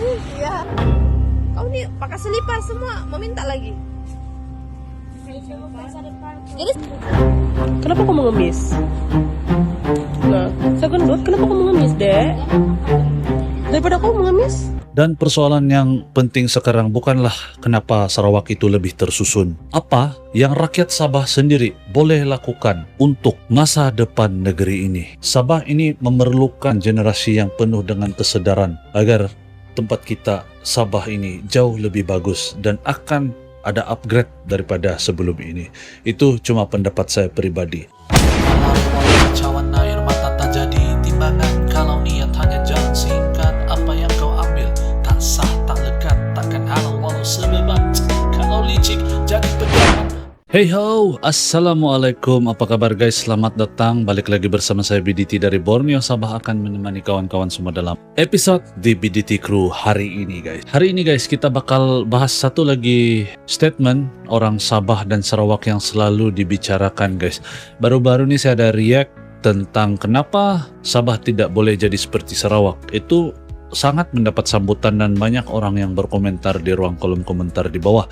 Iya. Kau nih pakai selipar semua, mau minta lagi. Jadi Kenapa kamu ngemis? Nah, saya gendut, kenapa kamu ngemis, Dek? Daripada kamu ngemis. Dan persoalan yang penting sekarang bukanlah kenapa Sarawak itu lebih tersusun. Apa yang rakyat Sabah sendiri boleh lakukan untuk masa depan negeri ini. Sabah ini memerlukan generasi yang penuh dengan kesadaran agar tempat kita Sabah ini jauh lebih bagus dan akan ada upgrade daripada sebelum ini. Itu cuma pendapat saya pribadi. Cawan air mata tak jadi timbangan. Kalau niat hanya jalan singkat, apa yang kau ambil tak sah, tak lekat, takkan halal walau sebebat. Kalau licik jadi pegangan. Hey ho, Assalamualaikum, apa kabar guys? Selamat datang, balik lagi bersama saya BDT dari Borneo. Sabah akan menemani kawan-kawan semua dalam episode di BDT Crew hari ini guys. Hari ini guys, kita bakal bahas satu lagi statement orang Sabah dan Sarawak yang selalu dibicarakan guys. Baru-baru ini saya ada react tentang kenapa Sabah tidak boleh jadi seperti Sarawak. Itu sangat mendapat sambutan dan banyak orang yang berkomentar di ruang kolom komentar di bawah.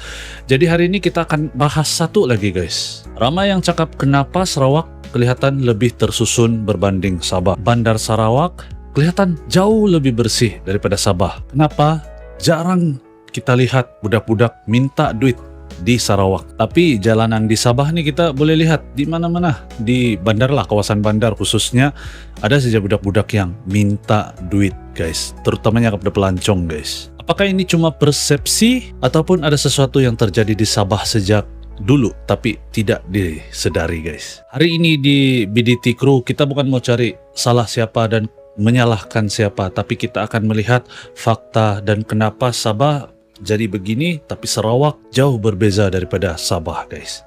Jadi hari ini kita akan bahas satu lagi guys. Ramai yang cakap kenapa Sarawak kelihatan lebih tersusun berbanding Sabah. Bandar Sarawak kelihatan jauh lebih bersih daripada Sabah. Kenapa? Jarang kita lihat budak-budak minta duit di Sarawak. Tapi jalanan di Sabah nih kita boleh lihat di mana-mana. Di bandar lah, kawasan bandar khususnya, ada saja budak-budak yang minta duit guys. Terutamanya kepada pelancong guys. Apakah ini cuma persepsi ataupun ada sesuatu yang terjadi di Sabah sejak dulu tapi tidak disedari guys. Hari ini di BDT Crew kita bukan mau cari salah siapa dan menyalahkan siapa, tapi kita akan melihat fakta dan kenapa Sabah jadi begini, tapi Sarawak jauh berbeza daripada Sabah guys.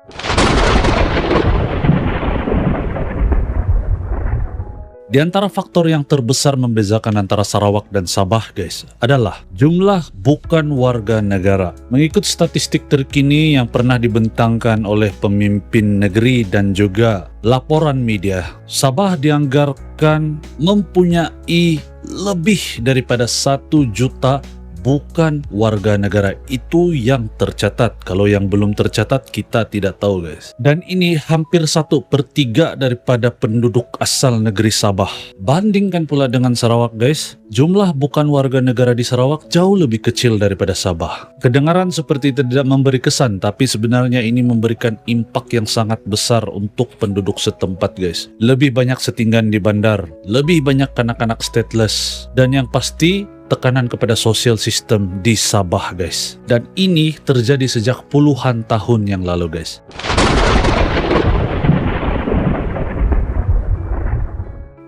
Di antara faktor yang terbesar membezakan antara Sarawak dan Sabah guys adalah jumlah bukan warga negara. Mengikut statistik terkini yang pernah dibentangkan oleh pemimpin negeri dan juga laporan media, Sabah dianggarkan mempunyai lebih daripada 1 juta bukan warga negara. Itu yang tercatat. Kalau yang belum tercatat kita tidak tahu guys. Dan ini hampir 1/3 daripada penduduk asal negeri Sabah. Bandingkan pula dengan Sarawak guys, jumlah bukan warga negara di Sarawak jauh lebih kecil daripada Sabah. Kedengaran seperti tidak memberi kesan, tapi sebenarnya ini memberikan impak yang sangat besar untuk penduduk setempat guys. Lebih banyak setinggan di bandar, lebih banyak anak-anak stateless, dan yang pasti tekanan kepada sosial sistem di Sabah guys. Dan ini terjadi sejak puluhan tahun yang lalu guys.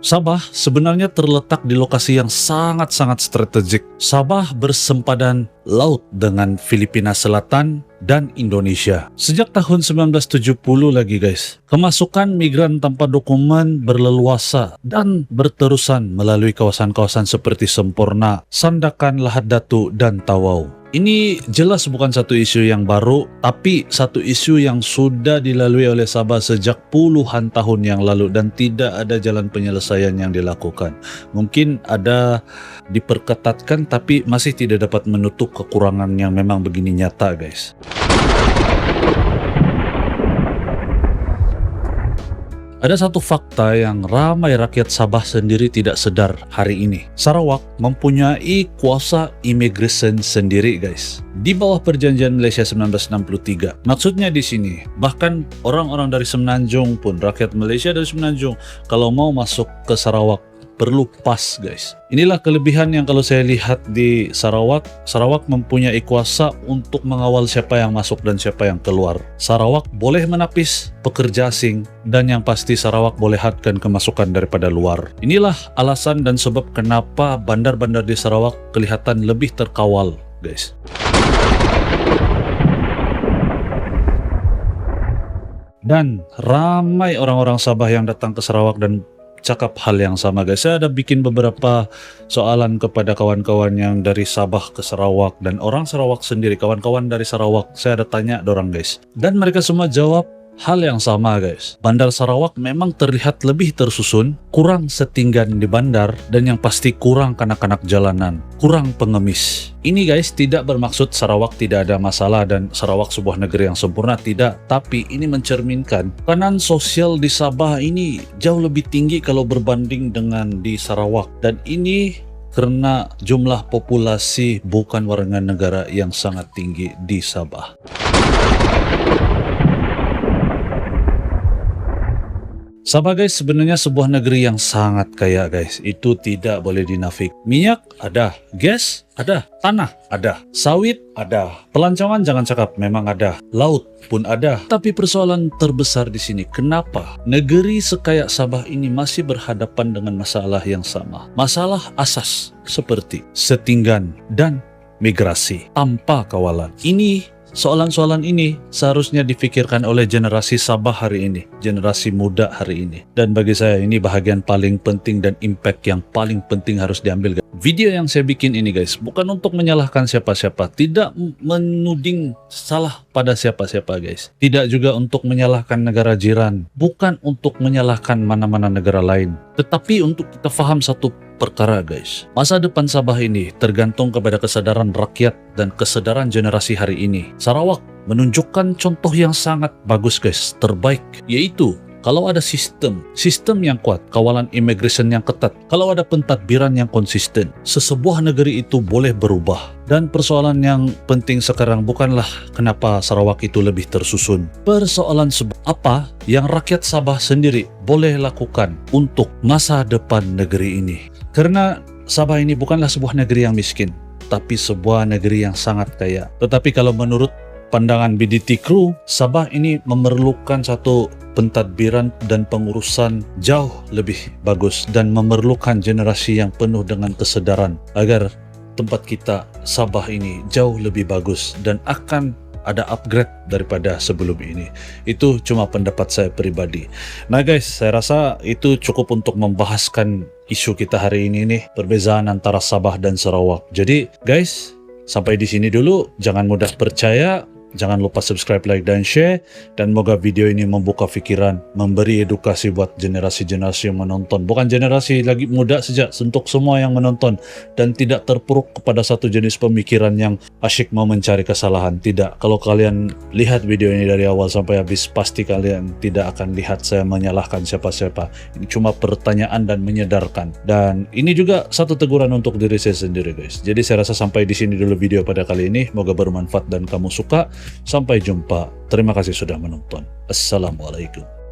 Sabah sebenarnya terletak di lokasi yang sangat-sangat strategik. Sabah bersempadan laut dengan Filipina Selatan dan Indonesia. Sejak tahun 1970 lagi guys, kemasukan migran tanpa dokumen berleluasa dan berterusan melalui kawasan-kawasan seperti Semporna, Sandakan, Lahad Datu, dan Tawau. Ini jelas bukan satu isu yang baru, tapi satu isu yang sudah dilalui oleh Sabah sejak puluhan tahun yang lalu dan tidak ada jalan penyelesaian yang dilakukan. Mungkin ada diperketatkan tapi masih tidak dapat menutup kekurangan yang memang begini nyata guys. Ada satu fakta yang ramai rakyat Sabah sendiri tidak sadar hari ini. Sarawak mempunyai kuasa imigrasi sendiri guys. Di bawah perjanjian Malaysia 1963. Maksudnya di sini, bahkan orang-orang dari Semenanjung pun, rakyat Malaysia dari Semenanjung, kalau mau masuk ke Sarawak perlu pas guys. Inilah kelebihan yang kalau saya lihat di Sarawak. Sarawak mempunyai kuasa untuk mengawal siapa yang masuk dan siapa yang keluar. Sarawak boleh menapis pekerja asing dan yang pasti Sarawak boleh hadkan kemasukan daripada luar. Inilah alasan dan sebab kenapa bandar-bandar di Sarawak kelihatan lebih terkawal guys. Dan ramai orang-orang Sabah yang datang ke Sarawak dan cakap hal yang sama guys. Saya ada bikin beberapa soalan kepada kawan-kawan yang dari Sabah ke Sarawak dan orang Sarawak sendiri, kawan-kawan dari Sarawak. Saya ada tanya dorang guys. Dan mereka semua jawab hal yang sama guys. Bandar Sarawak memang terlihat lebih tersusun, kurang setinggan di bandar, dan yang pasti kurang kanak-kanak jalanan, kurang pengemis. Ini guys tidak bermaksud Sarawak tidak ada masalah dan Sarawak sebuah negeri yang sempurna, tidak. Tapi ini mencerminkan tekanan sosial di Sabah ini jauh lebih tinggi kalau berbanding dengan di Sarawak. Dan ini karena jumlah populasi bukan warga negara yang sangat tinggi di Sabah. Sabah guys sebenarnya sebuah negeri yang sangat kaya guys. Itu tidak boleh dinafik. Minyak ada, gas ada, tanah ada, sawit ada, pelancongan jangan cakap memang ada, laut pun ada. Tapi persoalan terbesar di sini, kenapa negeri sekaya Sabah ini masih berhadapan dengan masalah yang sama? Masalah asas seperti setinggan dan migrasi tanpa kawalan. Soalan-soalan ini seharusnya difikirkan oleh generasi Sabah hari ini, generasi muda hari ini. Dan bagi saya ini bahagian paling penting dan impact yang paling penting harus diambil. Video yang saya bikin ini guys, bukan untuk menyalahkan siapa-siapa, tidak menuding salah pada siapa-siapa guys. Tidak juga untuk menyalahkan negara jiran, bukan untuk menyalahkan mana-mana negara lain. Tetapi untuk kita faham satu perkara guys, masa depan Sabah ini tergantung kepada kesadaran rakyat dan kesadaran generasi hari ini. Sarawak menunjukkan contoh yang sangat bagus guys, terbaik, yaitu kalau ada sistem yang kuat, kawalan immigration yang ketat, kalau ada pentadbiran yang konsisten, sesebuah negeri itu boleh berubah. Dan persoalan yang penting sekarang bukanlah kenapa Sarawak itu lebih tersusun. Persoalan apa yang rakyat Sabah sendiri boleh lakukan untuk masa depan negeri ini. Karena Sabah ini bukanlah sebuah negeri yang miskin, tapi sebuah negeri yang sangat kaya. Tetapi kalau menurut pandangan BDT Crew, Sabah ini memerlukan satu pentadbiran dan pengurusan jauh lebih bagus dan memerlukan generasi yang penuh dengan kesadaran agar tempat kita Sabah ini jauh lebih bagus dan akan ada upgrade daripada sebelum ini. Itu cuma pendapat saya pribadi. Nah guys, saya rasa itu cukup untuk membahaskan isu kita hari ini nih, perbezaan antara Sabah dan Sarawak. Jadi guys, sampai di sini dulu. Jangan mudah percaya. Jangan lupa subscribe, like, dan share. Dan moga video ini membuka pikiran, memberi edukasi buat generasi-generasi yang menonton. Bukan generasi lagi muda saja, untuk semua yang menonton. Dan tidak terpuruk kepada satu jenis pemikiran yang asyik mau mencari kesalahan. Tidak. Kalau kalian lihat video ini dari awal sampai habis, pasti kalian tidak akan lihat saya menyalahkan siapa-siapa. Ini cuma pertanyaan dan menyedarkan. Dan ini juga satu teguran untuk diri saya sendiri guys. Jadi saya rasa sampai di sini dulu video pada kali ini. Moga bermanfaat dan kamu suka. Sampai jumpa. Terima kasih sudah menonton. Assalamualaikum.